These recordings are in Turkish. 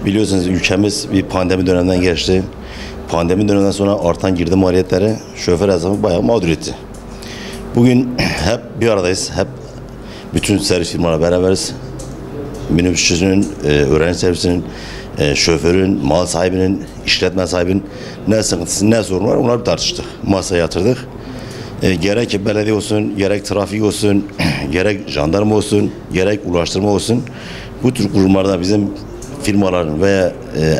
Biliyorsunuz ülkemiz bir pandemi döneminden geçti. Pandemi döneminden sonra artan girdi maliyetleri şoför esnafı bayağı mağdur etti. Bugün hep bir aradayız. Hep bütün servis firmalarla beraberiz. Minibüsçünün, öğrenci servisinin, şoförün, mal sahibinin, işletme sahibinin ne sıkıntısı, ne sorun var onları tartıştık. Masaya yatırdık. Gerek belediye olsun, gerek trafik olsun, gerek jandarma olsun, gerek ulaştırma olsun. Bu tür kurumlarda bizim firmaların veya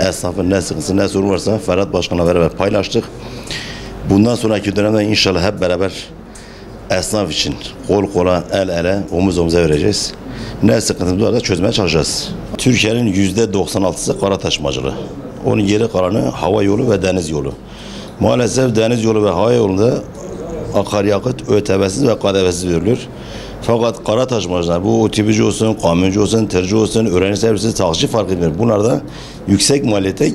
esnafın ne sıkıntısı, ne sorun varsa Ferhat Başkan'la beraber paylaştık. Bundan sonraki dönemde inşallah hep beraber esnaf için kol kola, el ele, omuz omuza vereceğiz. Ne sıkıntımız var da çözmeye çalışacağız. Türkiye'nin %96'sı kara taşımacılığı. Onun geri kalanı hava yolu ve deniz yolu. Maalesef deniz yolu ve hava yolunda akaryakıt ÖTV'siz ve KDV'siz veriliyor. Fakat kara taşımacılar, bu otobüsçü olsun, kamyoncu olsun, tırcı olsun, öğrenci servisi, taksici fark etmiyor. Bunlarda yüksek maliyete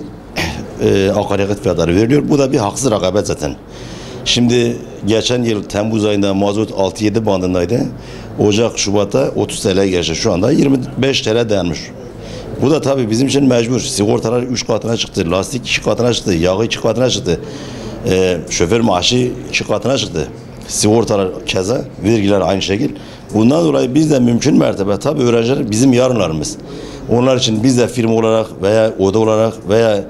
akaryakıt fiyatları veriliyor. Bu da bir haksız rekabet zaten. Şimdi geçen yıl Temmuz ayında mazot 6-7 bandındaydı. Ocak, Şubat'ta 30 TL'ye geçti. Şu anda 25 TL dayanmış. Bu da tabii bizim için mecbur. Sigortalar 3 katına çıktı, lastik 2 katına çıktı, yağı 2 katına çıktı. Şoför maaşı 2 katına çıktı. Sigortalar keza, vergiler aynı şekil. Bundan dolayı biz de mümkün mertebe tabii öğrenciler bizim yarınlarımız. Onlar için biz de firma olarak veya oda olarak veya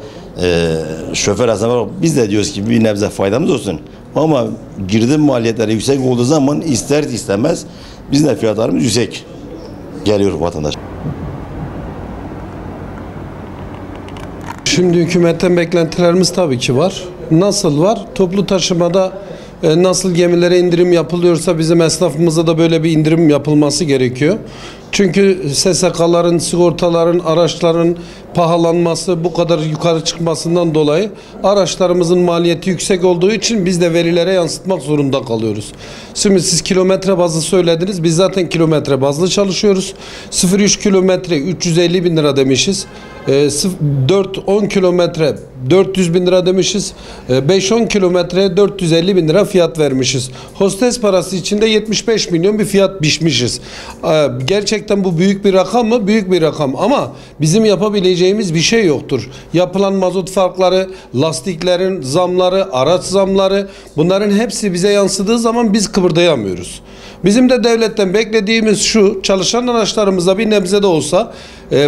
şoför esnaf olarak biz de diyoruz ki bir nebze faydamız olsun. Ama girdi maliyetleri yüksek olduğu zaman ister istemez bizim de fiyatlarımız yüksek geliyor vatandaş. Şimdi hükümetten beklentilerimiz tabii ki var. Nasıl var? Toplu taşımada nasıl gemilere indirim yapılıyorsa bizim esnafımıza da böyle bir indirim yapılması gerekiyor. Çünkü SSK'ların, sigortaların, araçların pahalanması, bu kadar yukarı çıkmasından dolayı araçlarımızın maliyeti yüksek olduğu için biz de verilere yansıtmak zorunda kalıyoruz. Şimdi siz kilometre bazlı söylediniz. Biz zaten kilometre bazlı çalışıyoruz. 0-3 kilometre 350 bin lira demişiz. 4-10 kilometre 400 bin lira demişiz. 5-10 kilometre 450 bin lira fiyat vermişiz. Hostes parası içinde 75 milyon bir fiyat biçmişiz. Gerçekten bu büyük bir rakam mı? Büyük bir rakam ama bizim yapabileceğimiz bir şey yoktur. Yapılan mazot farkları, lastiklerin zamları, araç zamları, bunların hepsi bize yansıdığı zaman biz kıpırdayamıyoruz. Bizim de devletten beklediğimiz şu: çalışan araçlarımıza bir nebze de olsa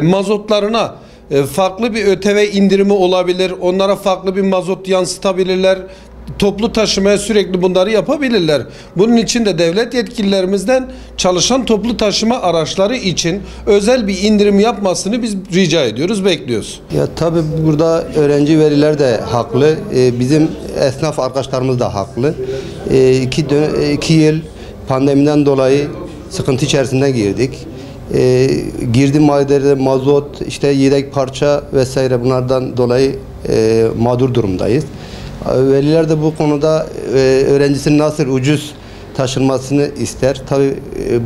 mazotlarına farklı bir ÖTV indirimi olabilir. Onlara farklı bir mazot yansıtabilirler. Toplu taşımaya sürekli bunları yapabilirler. Bunun için de devlet yetkililerimizden çalışan toplu taşıma araçları için özel bir indirim yapmasını biz rica ediyoruz, bekliyoruz. Ya tabii burada öğrenci veliler de haklı. Bizim esnaf arkadaşlarımız da haklı. 2 yıl pandemiden dolayı sıkıntı içerisinde girdik. Girdi maliyetleri, mazot, işte yedek parça vesaire, bunlardan dolayı mağdur durumdayız. Veliler de bu konuda öğrencisinin nasıl ucuz taşınmasını ister. Tabii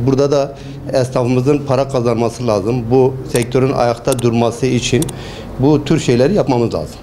burada da esnafımızın para kazanması lazım. Bu sektörün ayakta durması için bu tür şeyleri yapmamız lazım.